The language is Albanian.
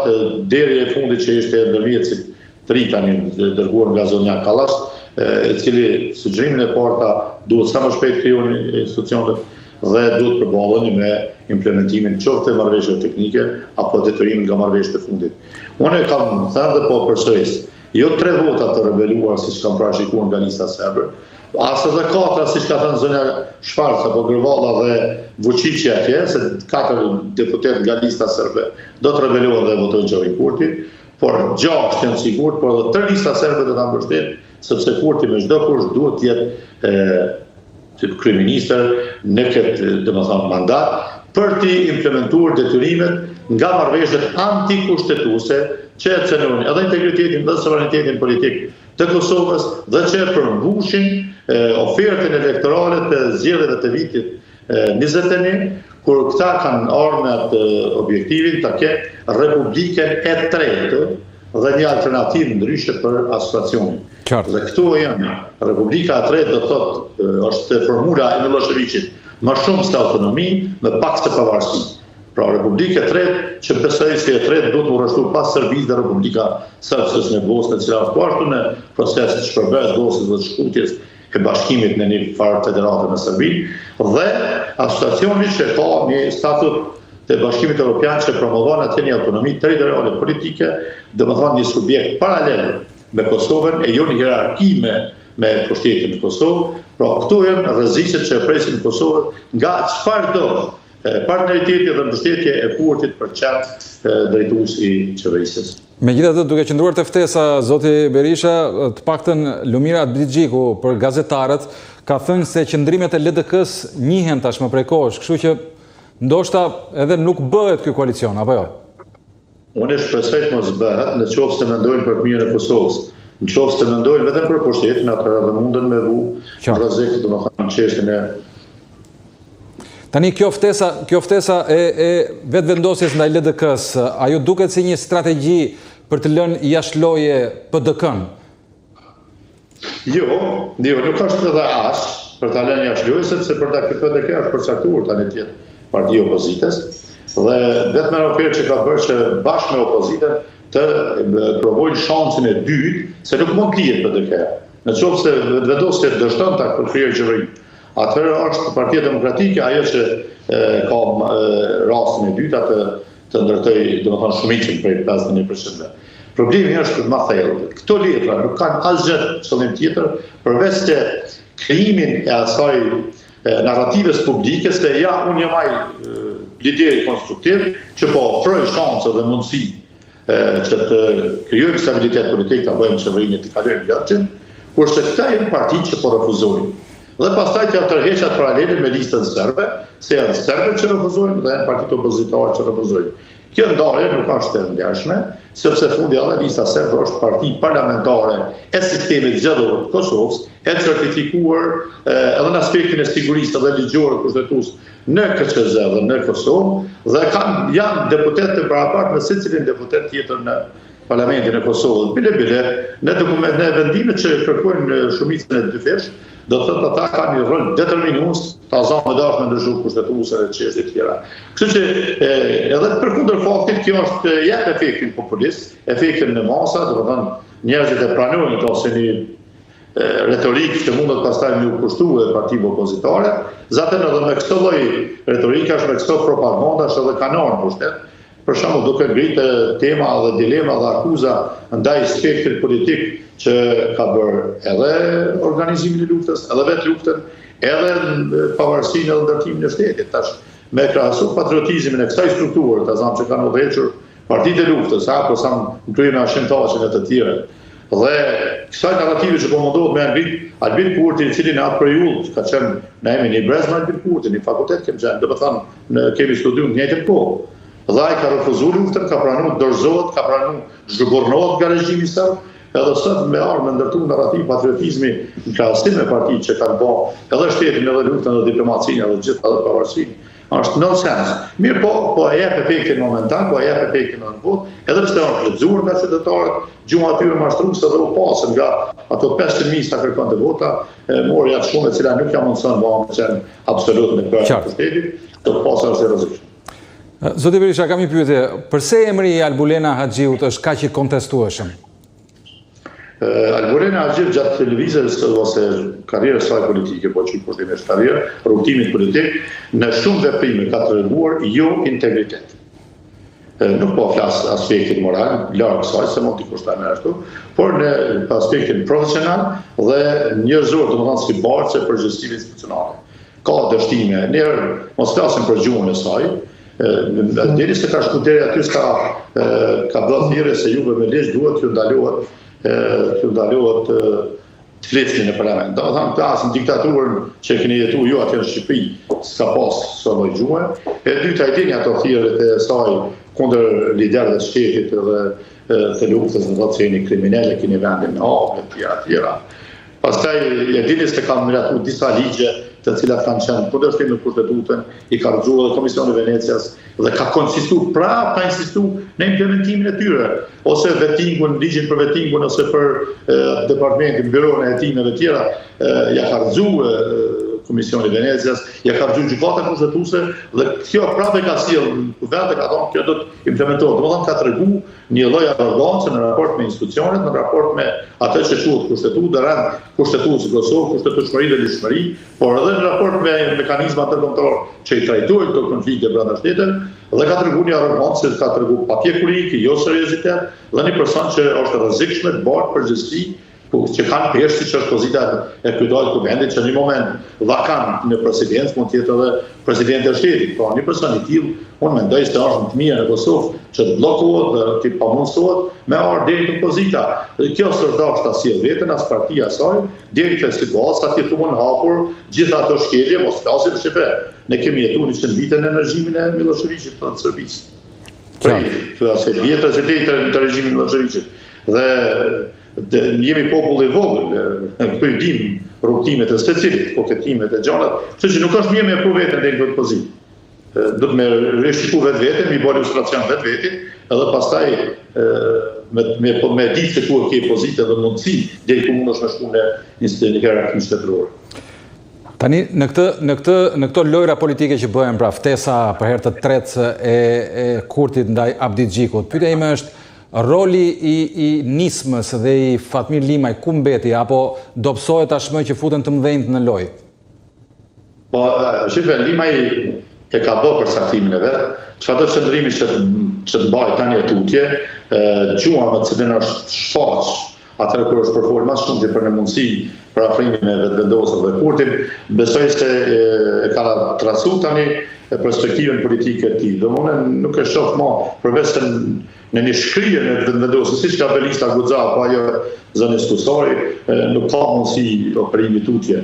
gjatë deri e fundit që ishte ndërmjetësit Tritani dërguar nga zonja Kallash, e cili sugjerimin e parta duhet sa më shpejt krijoni institucionet dhe duhet përballeni me implementimin qoftë të marrëveshjeve teknike apo detyrimin nga marrëveshjet e fundit. Unë kam thënë dhe po përsëris, jo 3 vota të rebeluar siç kam parashikuar nga lista serbe, as edhe 4 siç ka thënë zonja Shfarc apo Grvalla dhe Vučići atje, se 4 deputet nga lista serbe do të rebeluar dhe votojnë qeverin Kurti, por 6 janë sigurt, por edhe 3 lista serbe do ta mbështetin, sepse Kurti me çdo kusht duhet të jetë kryeministër në këtë mandat për të implementuar detyrimet nga marrëveshjet antikushtetuese që e cënojnë edhe integritetin dhe sovranitetin politik të Kosovës dhe që e përmbushin ofertën elektorale të zgjedhjeve të vitit 21, kur këta kanë ardhur me atë objektivin të kenë Republikën e tretë dhe një alternativë ndryshe për asociacionin. Dhe këtu janë Republika e tretë, do thotë është formula e Miloševićit, më shumë se autonomi, me pak se pavarësi. Pra Republika e tretë, që besoj se e tretë do të urrështu pas Serbisë dhe Republika Srpskës në Bosnë, e cila është ashtu në proces të shpërbërjes Bosnës dhe shkutjes e bashkimit në një farë federate me Serbi, dhe asociacioni që ka një statut të Bashkimit Evropian që promovon atë një autonomi territoriale politike, domethënë një subjekt paralel me Kosovën e jo një hierarki me pushtetin në Kosovë. Pra këtu janë rreziqet që presin Kosovën nga çfarëdo partneriteti dhe mbështetje e Kurtit për çat drejtues i qeverisjes. Megjithatë, duke qëndruar te ftesa, zoti Berisha, të paktën Lumira Atbixhiku për gazetarët ka thënë se qëndrimet e LDK-s njihen tashmë prej kohësh, kështu që ndoshta edhe nuk bëhet ky koalicion, apo jo? Unë shpresoj të mos bëhet, në qoftë se mendojnë për mirën e Kosovës. Në qoftë se mendojnë vetëm për pushtetin, atëherë dhe munden me vu rrezik, domethënë çështjen e Tani kjo ftesa e vetëvendosjes ndaj LDK-s, ajo duket si një strategji për të lënë jashtëloje PDK-n? Jo, nuk është edhe as për ta lënë jashtëloje, sepse për ta PDK është përcaktuar tani të jetë parti opozitës, dhe vetëm ofertë që ka bërë që bashkë me opozitën të provojnë shansin e dytë, se nuk mund të jetë PDK. Në qoftë se vetëvendosja dështon ta përkrijojë qeverinë, atëherë është Partia Demokratike ajo që ka rastin e dytë atë të ndërtoj, domethënë shumicën prej 51%. Problemi është më thellë. Këto letra nuk kanë asgjë qëllim tjetër përveç se krijimin e asaj narratives publike se ja unë jam ai lideri konstruktiv që po ofroj shanse dhe mundësi që të krijojmë stabilitet politik, ta bëjmë qeverinë të kalojmë vjetën, kurse këta janë partitë që po refuzojnë. Dhe pastaj të tërheqat paralele me listën serbe, se janë serbët që refuzojnë dhe janë partitë opozitare që refuzojnë. Kjo ndarje nuk është e ndershme, sepse fundi edhe lista serbe është parti parlamentare e sistemit zgjedhor të Kosovës, e certifikuar edhe në aspektin e sigurisë dhe ligjore kushtetues në KQZ dhe në Kosovë, dhe janë deputet të barabartë me secilin deputet tjetër në Parlamentin e Kosovës. Bile, në vendimet që kërkojnë shumicën e dyfesh, do të thotë ata kanë një rol determinues ta zonë më dashme ndryshu kushtetuese dhe çështje të tjera. Kështu që edhe përkundër faktit kjo është jep efektin populist, efektin në masa, do të thonë njerëzit e pranojnë këto si një retorikë që mundet pastaj me u kushtuar partive opozitare, zaten edhe me këtë lloj retorikash, me këto propagandash edhe kanon pushtet. Për shembull, duke ngritë tema dhe dilema dhe akuza ndaj spektrit politik që ka bërë edhe organizimin e luftës, edhe vetë luftën, edhe pavarësinë edhe ndërtimin e shtetit. Tash me krahasu patriotizmin e kësaj strukture, të zanë që kanë udhëhequr partitë e luftës, apo sa në krye me Hashim Thaçin e të tjerë. Dhe kësaj narrative që po mundohet me ngrit Albin Kurti, i cili në atë periudhë ka qenë në emrin e brezme Albin Kurti, në fakultet kemi qenë, do të thonë kemi studiuar në njëjtën kohë. Dhe ai ka refuzuar luftën, ka pranuar dorëzohet, ka pranuar zhgurnohet nga regjimi serb, edhe sot me armë ndërtuar narrativ patriotizmi në krahasim me partitë që kanë bërë edhe shtetin, edhe luftën, edhe diplomacinë, edhe gjithë edhe pavarësinë. Është nonsens. Mirë po e jep efektin momentan, po e jep efektin në botë, edhe pse është lexuar nga qytetarët, gjuma atyre mashtruese dhe u pasën nga ato 500.000 sa kërkon të vota, mori atë shumë e cila nuk ja mundson vëmë që absolut në krye të shtetit, do të pasë është rrezik. Zoti Berisha, kam një pyetje. Përse emri i Albulena Haxhiut është kaq i kontestueshëm? Albulena Haxhiu gjatë lëvizjes ose karrierës saj politike, po që kushtimesh karrierë, rrugtimit politik, në shumë veprime ka treguar jo integritet. Nuk po flas aspektin moral, larg kësaj, se mund t'i kushtojmë ashtu, por në aspektin profesional dhe njerëzor, domethënë si barçe për përgjegjësi institucionale. Ka dështime, njerë mos flasim për gjuhën e saj, deri se ka shku deri aty ka bërë thirrje se juve me ligj duhet t'ju ndalohet të flisni në parlament. Do të thonë plasën diktaturën që keni jetuar ju atje në Shqipëri, s'ka pas sa lloj gjuhë. E dyta e dini ato thirrjet e saj kundër liderëve të shtetit dhe të luftës në të jeni kriminale, keni vendin në hapë, e tjera. Pastaj e dini se kanë miratuar disa ligje të cilat kanë qenë kundërshtim në kushtetutën, i ka rrëzuar dhe Komisioni i Venecias dhe ka ka insistuar në implementimin e tyre, ose vettingun, ligjin për vettingun, ose për departamentin, byron e hetimeve tjera, ja ka rrëzuar Komisioni i Venecias, ja ka rrëzuar gjykata kushtetuese dhe kjo prapë ka sjellë vetë ka thonë kjo do të implementohet. Domethënë ka treguar një lloj arrogancë në raport me institucionet, në raport me atë që quhet kushtetutë, rreth kushtetues i Kosovës, kushtetueshmëri dhe ligjshmëri, por edhe në raport me mekanizma të kontroll që i trajtojnë këto konflikte brenda shtetit, dhe ka treguar një arrogancë, ka treguar papjekurik, jo seriozitet, dhe një person që është rrezikshme të bartë përgjegjësi që kanë peshë si që është pozita e kryetarit të vendit që një moment vakant në presidencë mund të jetë edhe presidenti i shtetit. Po një person i tillë, unë mendoj se është më të mirë në Kosovë që të bllokohet dhe të pamundsohet me ardhur deri në pozita. Kjo s'është ta sjell veten as partia e saj, deri te situata që thuan hapur gjithë ato shkelje, mos flasim shqipë. Ne kemi jetuar 100 vite në regjimin e Miloševićit të Serbisë. Pra se vjetra që të regjimin Miloševićit. Dhe jemi popull i vogël, dim rrugtimet e specifikt, koketimet e gjanat, që nuk është mirë me pru vetën dhe në këtë pozitë. Do të me rishtiku vetë, mi bërë ilustracion vetë, edhe pastaj me ditë se ku e ke pozitë dhe mundësi, dhe i ku mund është me shku në një hierarki shtetërore. Tani, në këto lojra politike që bëhen, pra ftesa për herë të tretë e Kurtit ndaj Abdit Xhikut, pyetja ime është roli i nismës dhe i Fatmir Limaj ku mbeti, apo dobësohet tashmë që futen të mëdhenjt në lojë? Po, shifë, Limaj e ka bërë përsaktimin e vetë, çfarëdo qëndrimi që të mbajë tani e tutje, gjuha me cilën është shfaq, atëherë kur është përfolur më shumë për në mundësi për afrimin e vetëvendosur dhe Kurtit, besoj se e ka trasu tani perspektivën politike e tij. Domthonë nuk e shoh më përveç se në një shkrije në vetëvendosje, siç ka Belista Guxha, apo ajo zonës Kusori, nuk ka mundësi operimi tutje.